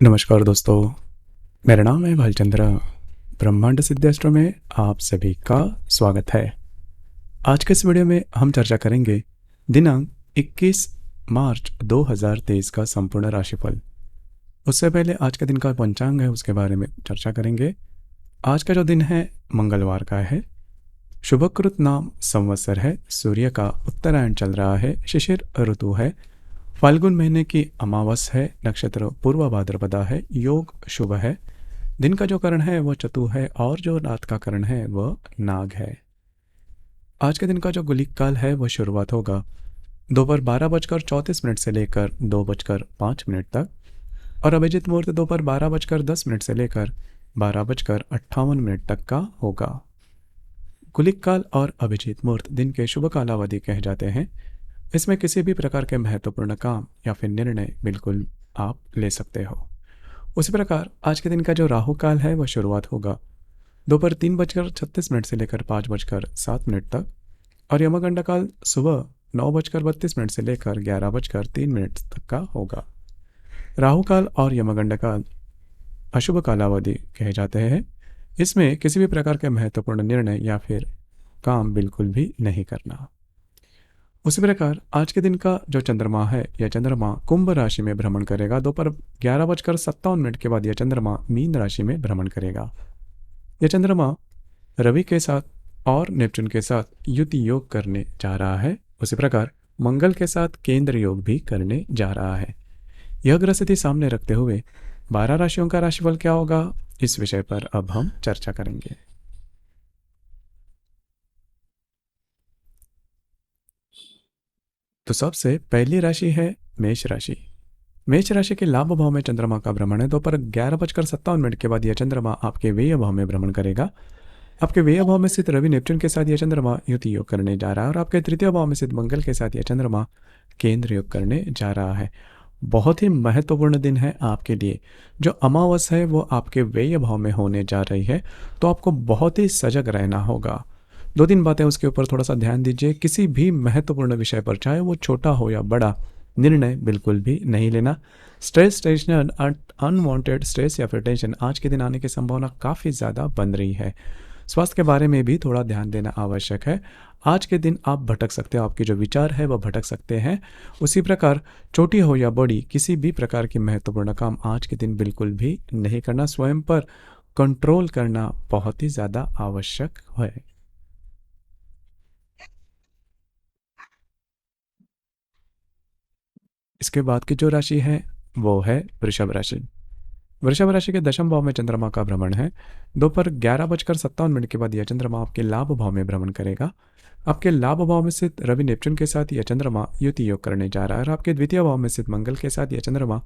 नमस्कार दोस्तों, मेरा नाम है भालचंद्र। ब्रह्मांड सिद्धास्त्र में आप सभी का स्वागत है। आज के इस वीडियो में हम चर्चा करेंगे दिनांक 21 मार्च 2023 का संपूर्ण राशिफल। उससे पहले आज के दिन का पंचांग है, उसके बारे में चर्चा करेंगे। आज का जो दिन है मंगलवार का है। शुभकृत नाम संवत्सर है। सूर्य का उत्तरायण चल रहा है। शिशिर ऋतु है। फाल्गुन महीने की अमावस है। नक्षत्र पूर्व भाद्रपदा है। योग शुभ है। दिन का जो करण है वह चतु है और जो रात का करण है वह नाग है। आज के दिन का जो गुलिक काल है वह शुरुआत होगा दोपहर 12:34 से लेकर 2:05 तक और अभिजित मुहूर्त दोपहर 12:10 से लेकर 12:58 तक का होगा। गुलिक काल और अभिजित मुहूर्त दिन के शुभ कालावधि कहे जाते हैं। इसमें किसी भी प्रकार के महत्वपूर्ण काम या फिर निर्णय बिल्कुल आप ले सकते हो। उसी प्रकार आज के दिन का जो राहु काल है वह शुरुआत होगा दोपहर 3:36 से लेकर 5:07 तक और यमगंड काल सुबह 9:32 से लेकर 11:03 तक का होगा। राहु काल और यमगंड काल अशुभ कालावधि कहे जाते हैं। इसमें किसी भी प्रकार के महत्वपूर्ण निर्णय या फिर काम बिल्कुल भी नहीं करना। उसी प्रकार आज के दिन का जो चंद्रमा है, यह चंद्रमा कुंभ राशि में भ्रमण करेगा। दोपहर 11:57 के बाद यह चंद्रमा मीन राशि में भ्रमण करेगा। यह चंद्रमा रवि के साथ और नेपच्यून के साथ युति योग करने जा रहा है। उसी प्रकार मंगल के साथ केंद्र योग भी करने जा रहा है। यह ग्रह स्थिति सामने रखते हुए 12 राशियों का राशिफल क्या होगा, इस विषय पर अब हम चर्चा करेंगे। तो सबसे पहली राशि है मेष राशि। मेष राशि के लाभ भाव में चंद्रमा का भ्रमण है। दोपहर 11:57 के बाद यह चंद्रमा आपके व्यय भाव में भ्रमण करेगा। आपके व्यय भाव में स्थित रवि नेपच्यून के साथ यह चंद्रमा युति योग करने जा रहा है और आपके तृतीय भाव में स्थित मंगल के साथ यह चंद्रमा केंद्र योग करने जा रहा है। बहुत ही महत्वपूर्ण दिन है आपके लिए। जो अमावस है वो आपके व्यय भाव में होने जा रही है, तो आपको बहुत ही सजग रहना होगा। 2-3 बातें उसके ऊपर थोड़ा सा ध्यान दीजिए। किसी भी महत्वपूर्ण विषय पर, चाहे वो छोटा हो या बड़ा, निर्णय बिल्कुल भी नहीं लेना। स्ट्रेस, टेंशन, अनवांटेड स्ट्रेस या फिर टेंशन आज के दिन आने की संभावना काफ़ी ज़्यादा बन रही है। स्वास्थ्य के बारे में भी थोड़ा ध्यान देना आवश्यक है। आज के दिन आप भटक सकते हो, आपके जो विचार है वह भटक सकते हैं। उसी प्रकार छोटी हो या बड़ी किसी भी प्रकार की महत्वपूर्ण काम आज के दिन बिल्कुल भी नहीं करना। स्वयं पर कंट्रोल करना बहुत ही ज़्यादा आवश्यक है। इसके बाद की जो राशि है वो है वृषभ राशि। वृषभ राशि के दशम भाव में चंद्रमा का भ्रमण है। दोपहर 11:57 के बाद यह चंद्रमा आपके लाभ भाव में भ्रमण करेगा। आपके लाभ भाव में स्थित रवि नेपच्यून के साथ यह चंद्रमा युति योग करने जा रहा है और आपके द्वितीय भाव में स्थित मंगल के साथ यह चंद्रमा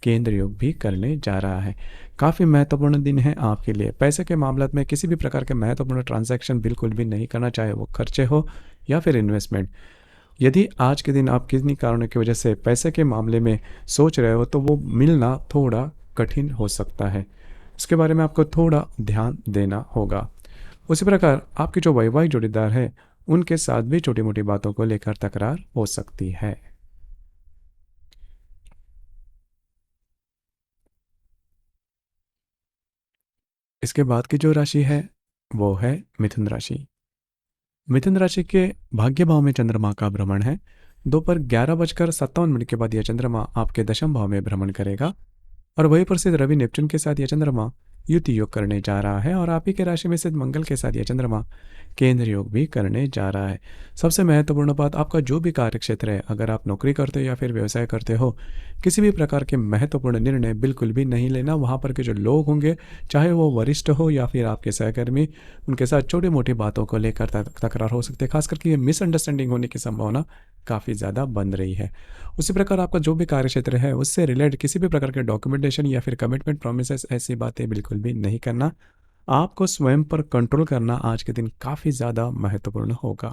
केंद्र योग भी करने जा रहा है। काफ़ी महत्वपूर्ण दिन है आपके लिए। पैसे के मामले में किसी भी प्रकार के महत्वपूर्ण ट्रांजैक्शन बिल्कुल भी नहीं करना, चाहे वो खर्चे हो या फिर इन्वेस्टमेंट। यदि आज के दिन आप किन्हीं कारणों की वजह से पैसे के मामले में सोच रहे हो तो वो मिलना थोड़ा कठिन हो सकता है। इसके बारे में आपको थोड़ा ध्यान देना होगा। उसी प्रकार आपके जो वैवाहिक जोड़ीदार है उनके साथ भी छोटी मोटी बातों को लेकर तकरार हो सकती है। इसके बाद की जो राशि है वो है मिथुन राशि। मिथुन राशि के भाग्य भाव में चंद्रमा का भ्रमण है। दोपहर 11:57 के बाद यह चंद्रमा आपके दशम भाव में भ्रमण करेगा और वही प्रसिद्ध रवि नेपच्यून के साथ यह चंद्रमा युति योग करने जा रहा है और आप ही के राशि में स्थित मंगल के साथ यह चंद्रमा केंद्र योग भी करने जा रहा है। सबसे महत्वपूर्ण बात, आपका जो भी कार्य क्षेत्र है, अगर आप नौकरी करते हो या फिर व्यवसाय करते हो, किसी भी प्रकार के महत्वपूर्ण निर्णय बिल्कुल भी नहीं लेना। वहाँ पर के जो लोग होंगे, चाहे वो वरिष्ठ हो या फिर आपके सहकर्मी, उनके साथ छोटी मोटी बातों को लेकर तकरार हो सकती है। खास करके ये मिसअंडरस्टैंडिंग होने की संभावना काफ़ी ज़्यादा बन रही है। उसी प्रकार आपका जो भी कार्य क्षेत्र है उससे रिलेटेड किसी भी प्रकार के डॉक्यूमेंटेशन या फिर कमिटमेंट, प्रोमिसेस, ऐसी बातें बिल्कुल भी नहीं करना। आपको स्वयं पर कंट्रोल करना आज के दिन काफ़ी ज़्यादा महत्वपूर्ण होगा।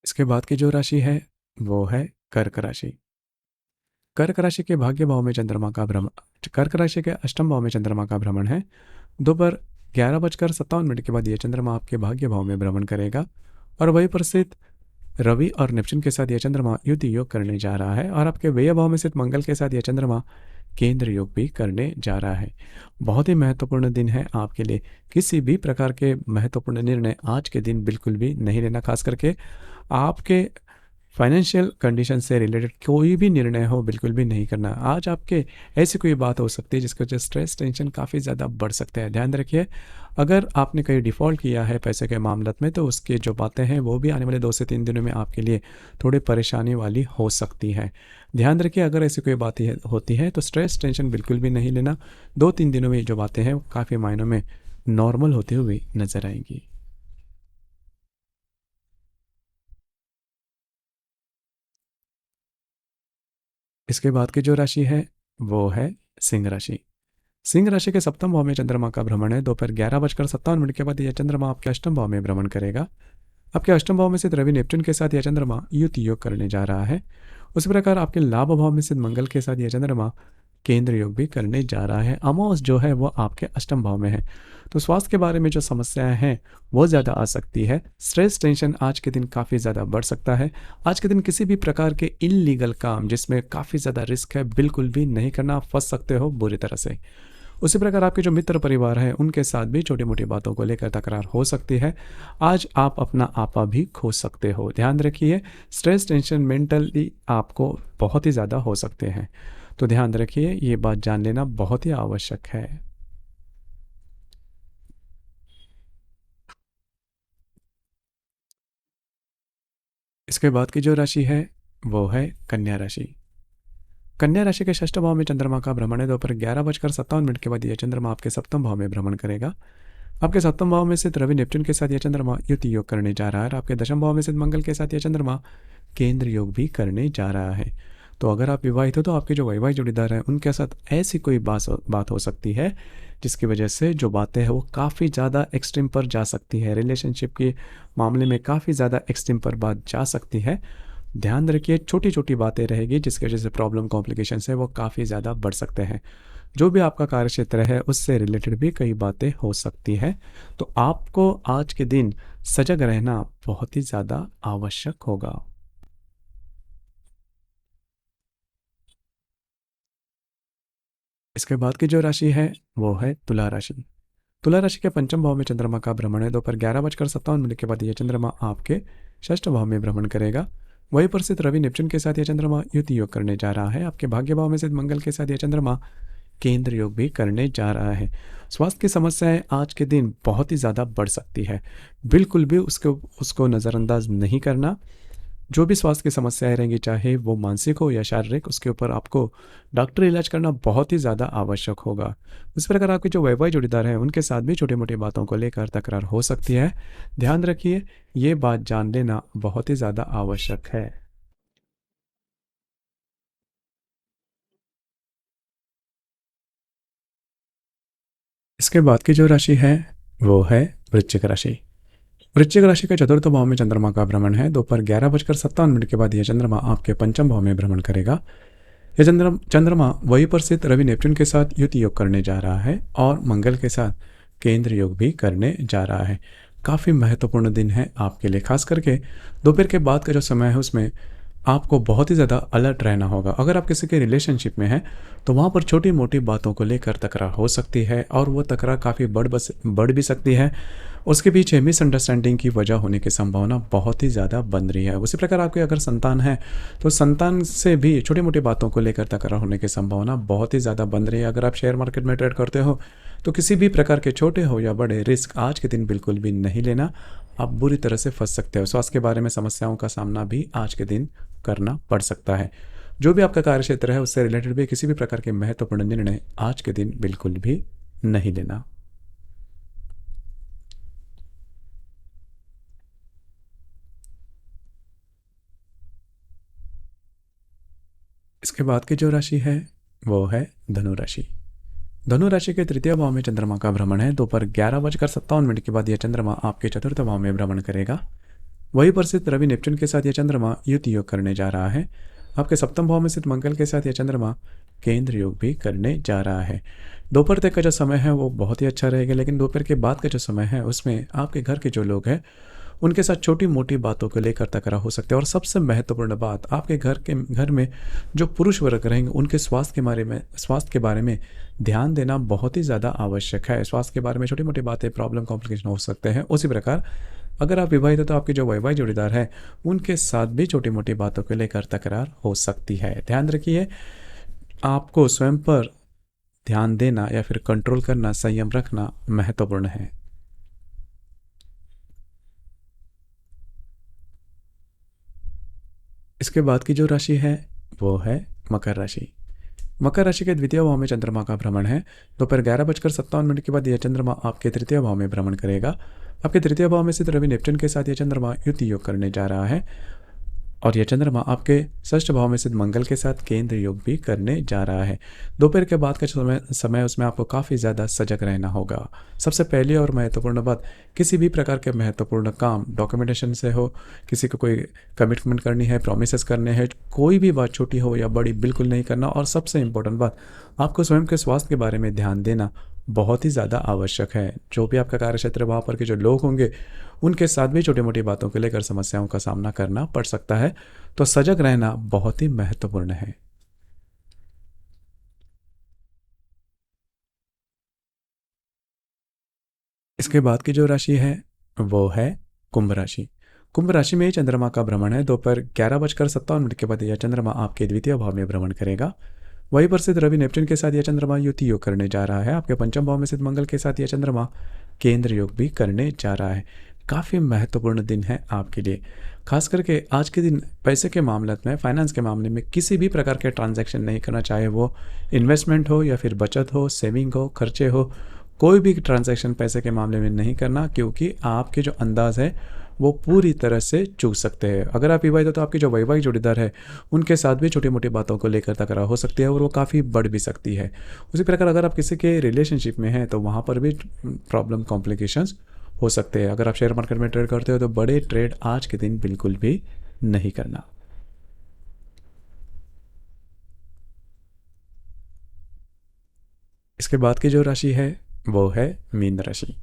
इसके बाद की जो राशि है वो है कर्क राशि। कर्क राशि के भाग्य भाव में चंद्रमा का भ्रमण, कर्क राशि के अष्टम भाव में चंद्रमा का भ्रमण है। दोपहर 11:57 के बाद यह चंद्रमा आपके भाग्य भाव में भ्रमण करेगा और वही पर स्थित रवि और नेपच्यून के साथ यह चंद्रमा युति योग करने जा रहा है और आपके व्यय भाव में स्थित मंगल के साथ यह चंद्रमा केंद्र योग भी करने जा रहा है। बहुत ही महत्वपूर्ण दिन है आपके लिए। किसी भी प्रकार के महत्वपूर्ण निर्णय आज के दिन बिल्कुल भी नहीं लेना, खास करके आपके फाइनेंशियल कंडीशन से रिलेटेड कोई भी निर्णय हो बिल्कुल भी नहीं करना। आज आपके ऐसी कोई बात हो सकती है जिसकी वजह से स्ट्रेस टेंशन काफ़ी ज़्यादा बढ़ सकता है। ध्यान रखिए, अगर आपने कहीं डिफ़ॉल्ट किया है पैसे के मामले में तो उसकी जो बातें हैं वो भी आने वाले 2 से 3 दिनों में आपके लिए थोड़ी परेशानी वाली हो सकती है। ध्यान रखिए, अगर ऐसी कोई बातें होती है तो स्ट्रेस टेंशन बिल्कुल भी नहीं लेना। 2-3 दिनों में जो बातें हैं वो काफ़ी मायनों में नॉर्मल होती हुई नजर आएंगी। इसके बाद की जो राशि है वो है सिंह राशि। सिंह राशि के सप्तम भाव में चंद्रमा का भ्रमण है। दोपहर 11:57 के बाद यह चंद्रमा आपके अष्टम भाव में भ्रमण करेगा। आपके अष्टम भाव में स्थित रवि नेपच्यून के साथ यह चंद्रमा युति योग करने जा रहा है। उसी प्रकार आपके लाभ भाव में स्थित मंगल के साथ यह चंद्रमा केंद्र योग भी करने जा रहा है। अमावस जो है वो आपके अष्टम भाव में है, तो स्वास्थ्य के बारे में जो समस्याएं हैं वो ज़्यादा आ सकती है। स्ट्रेस टेंशन आज के दिन काफ़ी ज़्यादा बढ़ सकता है। आज के दिन किसी भी प्रकार के इलीगल काम जिसमें काफ़ी ज़्यादा रिस्क है बिल्कुल भी नहीं करना, आप फंस सकते हो बुरी तरह से। उसी प्रकार आपके जो मित्र परिवार है उनके साथ भी छोटी मोटी बातों को लेकर तकरार हो सकती है। आज आप अपना आपा भी खो सकते हो। ध्यान रखिए, स्ट्रेस टेंशन मेंटली आपको बहुत ही ज़्यादा हो सकते हैं, तो ध्यान रखिए, ये बात जान लेना बहुत ही आवश्यक है। इसके बाद की जो राशि है वो है कन्या राशि। कन्या राशि के षष्ठ भाव में चंद्रमा का भ्रमण है। दोपहर 11:57 के बाद यह चंद्रमा आपके सप्तम भाव में भ्रमण करेगा। आपके सप्तम भाव में स्थित रवि नेपच्यून के साथ यह चंद्रमा युति योग करने जा रहा है और आपके दशम भाव में स्थित मंगल के साथ यह चंद्रमा केंद्र योग भी करने जा रहा है। तो अगर आप विवाहित हो तो आपके जो वैवाहिक जोड़ीदार हैं उनके साथ ऐसी कोई बात हो सकती है जिसकी वजह से जो बातें हैं वो काफ़ी ज़्यादा एक्सट्रीम पर जा सकती है। रिलेशनशिप के मामले में काफ़ी ज़्यादा एक्सट्रीम पर बात जा सकती है। ध्यान रखिए, छोटी छोटी बातें रहेगी जिसकी वजह से प्रॉब्लम कॉम्प्लिकेशन है वो काफ़ी ज़्यादा बढ़ सकते हैं। जो भी आपका कार्यक्षेत्र है उससे रिलेटेड भी कई बातें हो सकती है, तो आपको आज के दिन सजग रहना बहुत ही ज़्यादा आवश्यक होगा। इसके बाद की जो राशि है वो है तुला राशि। तुला राशि के पंचम भाव में चंद्रमा का भ्रमण है। दोपहर 11:57 के बाद यह चंद्रमा आपके षष्ठ भाव में भ्रमण करेगा। वहीं पर स्थित रवि नेपच्यून के साथ यह चंद्रमा युति योग करने जा रहा है। आपके भाग्य भाव में स्थित मंगल के साथ यह चंद्रमा केंद्र योग भी करने जा रहा है। स्वास्थ्य की समस्याएं आज के दिन बहुत ही ज़्यादा बढ़ सकती है, बिल्कुल भी उसको उसको नज़रअंदाज नहीं करना। जो भी स्वास्थ्य की समस्याएं रहेंगी, चाहे वो मानसिक हो या शारीरिक, उसके ऊपर आपको डॉक्टरी इलाज करना बहुत ही ज़्यादा आवश्यक होगा। इस प्रकार आपके जो वैवाहिक जोड़ीदार हैं उनके साथ भी छोटी मोटी बातों को लेकर तकरार हो सकती है। ध्यान रखिए, ये बात जान लेना बहुत ही ज़्यादा आवश्यक है। इसके बाद की जो राशि है वो है वृश्चिक राशि। वृश्चिक राशि के चतुर्थ भाव में चंद्रमा का भ्रमण है। दोपहर 11:57 के बाद यह चंद्रमा आपके पंचम भाव में भ्रमण करेगा। यह चंद्रमा वहीं पर स्थित रवि नेपच्यून के साथ युति योग करने जा रहा है और मंगल के साथ केंद्र योग भी करने जा रहा है। काफ़ी महत्वपूर्ण दिन है आपके लिए, खास करके दोपहर के बाद का जो समय है उसमें आपको बहुत ही ज़्यादा अलर्ट रहना होगा। अगर आप किसी के रिलेशनशिप में हैं तो वहाँ पर छोटी मोटी बातों को लेकर तकरार हो सकती है और वो तकरार काफ़ी बढ़ भी सकती है। उसके पीछे मिसअंडरस्टैंडिंग की वजह होने की संभावना बहुत ही ज़्यादा बन रही है। उसी प्रकार आपके अगर संतान है तो संतान से भी छोटी मोटी बातों को लेकर तकरार होने की संभावना बहुत ही ज़्यादा बन रही है। अगर आप शेयर मार्केट में ट्रेड करते हो तो किसी भी प्रकार के छोटे हो या बड़े रिस्क आज के दिन बिल्कुल भी नहीं लेना, आप बुरी तरह से फंस सकते हो। स्वास्थ्य के बारे में समस्याओं का सामना भी आज के दिन करना पड़ सकता है। जो भी आपका कार्यक्षेत्र है उससे रिलेटेड भी किसी भी प्रकार के महत्वपूर्ण निर्णय आज के दिन बिल्कुल भी नहीं लेना। इसके बाद की जो राशि है वो है धनु राशि। धनु राशि के तृतीय भाव में चंद्रमा का भ्रमण है। दोपहर 11:57 के बाद यह चंद्रमा आपके चतुर्थ भाव में भ्रमण करेगा। वहीं पर स्थित रवि नेपच्यून के साथ यह चंद्रमा युति योग करने जा रहा है। आपके सप्तम भाव में स्थित मंगल के साथ यह चंद्रमा केंद्र योग भी करने जा रहा है। दोपहर तक का जो समय है वो बहुत ही अच्छा रहेगा, लेकिन दोपहर के बाद का जो समय है उसमें आपके घर के जो लोग हैं उनके साथ छोटी मोटी बातों को लेकर तकरार हो सकते हैं। और सबसे महत्वपूर्ण बात, आपके घर में जो पुरुष वर्ग रहेंगे उनके स्वास्थ्य के बारे में ध्यान देना बहुत ही ज़्यादा आवश्यक है। स्वास्थ्य के बारे में छोटी मोटी बातें, प्रॉब्लम, कॉम्प्लिकेशन हो सकते हैं। उसी प्रकार अगर आप विवाहित हो तो आपके जो वैवाहिक जोड़ीदार है उनके साथ भी छोटी मोटी बातों को लेकर तकरार हो सकती है। ध्यान रखिए, आपको स्वयं पर ध्यान देना या फिर कंट्रोल करना, संयम रखना महत्वपूर्ण है। इसके बाद की जो राशि है वो है मकर राशि। मकर राशि के द्वितीय भाव में चंद्रमा का भ्रमण है। दोपहर 11:57 के बाद यह चंद्रमा आपके तृतीय भाव में भ्रमण करेगा। आपके तृतीय भाव में स्थित रवि नेपच्यून के साथ यह चंद्रमा युति योग करने जा रहा है। और यह चंद्रमा आपके षष्ठ भाव में स्थित मंगल के साथ केंद्र योग भी करने जा रहा है। दोपहर के बाद का समय उसमें आपको काफ़ी ज़्यादा सजग रहना होगा। सबसे पहली और महत्वपूर्ण बात, किसी भी प्रकार के महत्वपूर्ण काम डॉक्यूमेंटेशन से हो, किसी को कोई कमिटमेंट करनी है, प्रोमिस करने हैं, कोई भी बात छोटी हो या बड़ी बिल्कुल नहीं करना। और सबसे इंपॉर्टेंट बात, आपको स्वयं के स्वास्थ्य के बारे में ध्यान देना बहुत ही ज़्यादा आवश्यक है। जो भी आपका कार्यक्षेत्र, वहाँ पर के जो लोग होंगे उनके साथ भी छोटी मोटी बातों को लेकर समस्याओं का सामना करना पड़ सकता है, तो सजग रहना बहुत ही महत्वपूर्ण है। इसके बाद की जो राशि है वो है कुंभ राशि। कुंभ राशि में ही चंद्रमा का भ्रमण है। दोपहर 11:57 के बाद यह चंद्रमा आपके द्वितीय भाव में भ्रमण करेगा। वहीं पर स्थित रवि नेपच्यून के साथ यह चंद्रमा युति योग करने जा रहा है। आपके पंचम भाव में स्थित मंगल के साथ यह चंद्रमा केंद्र योग भी करने जा रहा है। काफ़ी महत्वपूर्ण दिन है आपके लिए। खास करके आज के दिन पैसे के मामले में, फाइनेंस के मामले में किसी भी प्रकार के ट्रांजैक्शन नहीं करना, चाहे वो इन्वेस्टमेंट हो या फिर बचत हो, सेविंग हो, खर्चे हो, कोई भी ट्रांजैक्शन पैसे के मामले में नहीं करना, क्योंकि आपके जो अंदाज है वो पूरी तरह से चूक सकते हैं। अगर आप विवाहित हो तो आपके जो वैवाहिक जोड़ीदार है उनके साथ भी छोटी मोटी बातों को लेकर तकरार हो सकती है और वो काफ़ी बढ़ भी सकती है। उसी प्रकार अगर आप किसी के रिलेशनशिप में हैं तो वहाँ पर भी प्रॉब्लम, कॉम्प्लिकेशंस हो सकते हैं। अगर आप शेयर मार्केट में ट्रेड करते हो तो बड़े ट्रेड आज के दिन बिल्कुल भी नहीं करना। इसके बाद की जो राशि है वो है मीन राशि।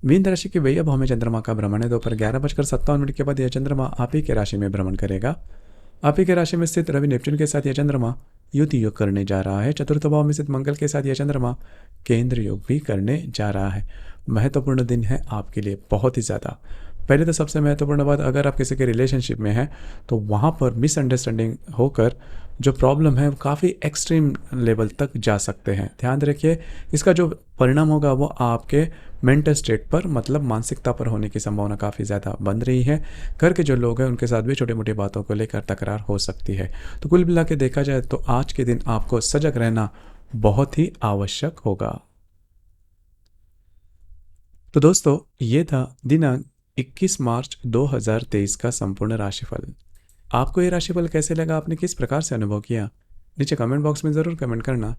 मीन राशि के वही भाव में चंद्रमा का भ्रमण है। दोपहर 11:57 के बाद यह चंद्रमा आप ही के राशि में भ्रमण करेगा। आप ही के राशि में स्थित रवि नेपच्यून के साथ यह चंद्रमा युति योग करने जा रहा है। चतुर्थ भाव में स्थित मंगल के साथ यह चंद्रमा केंद्र योग भी करने जा रहा है। महत्वपूर्ण दिन है आपके लिए, बहुत ही ज़्यादा। पहले तो सबसे महत्वपूर्ण बात, अगर आप किसी के रिलेशनशिप में हैं तो वहाँ पर मिसअंडरस्टैंडिंग होकर जो प्रॉब्लम है वो काफ़ी एक्सट्रीम लेवल तक जा सकते हैं। ध्यान रखिए, इसका जो परिणाम होगा वो आपके मेंटल स्टेट पर, मतलब मानसिकता पर होने की संभावना काफ़ी ज़्यादा बन रही है। घर के जो लोग हैं उनके साथ भी छोटी मोटी बातों को लेकर तकरार हो सकती है। तो कुल मिला के देखा जाए तो आज के दिन आपको सजग रहना बहुत ही आवश्यक होगा। तो दोस्तों, ये था दिनांक 21 मार्च 2023 का संपूर्ण राशिफल। आपको ये राशिफल कैसे लगा, आपने किस प्रकार से अनुभव किया, नीचे कमेंट बॉक्स में ज़रूर कमेंट करना।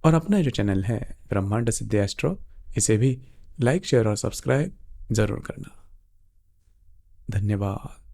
और अपना जो चैनल है ब्रह्मांड सिद्धि एस्ट्रो, इसे भी लाइक, शेयर और सब्सक्राइब ज़रूर करना। धन्यवाद।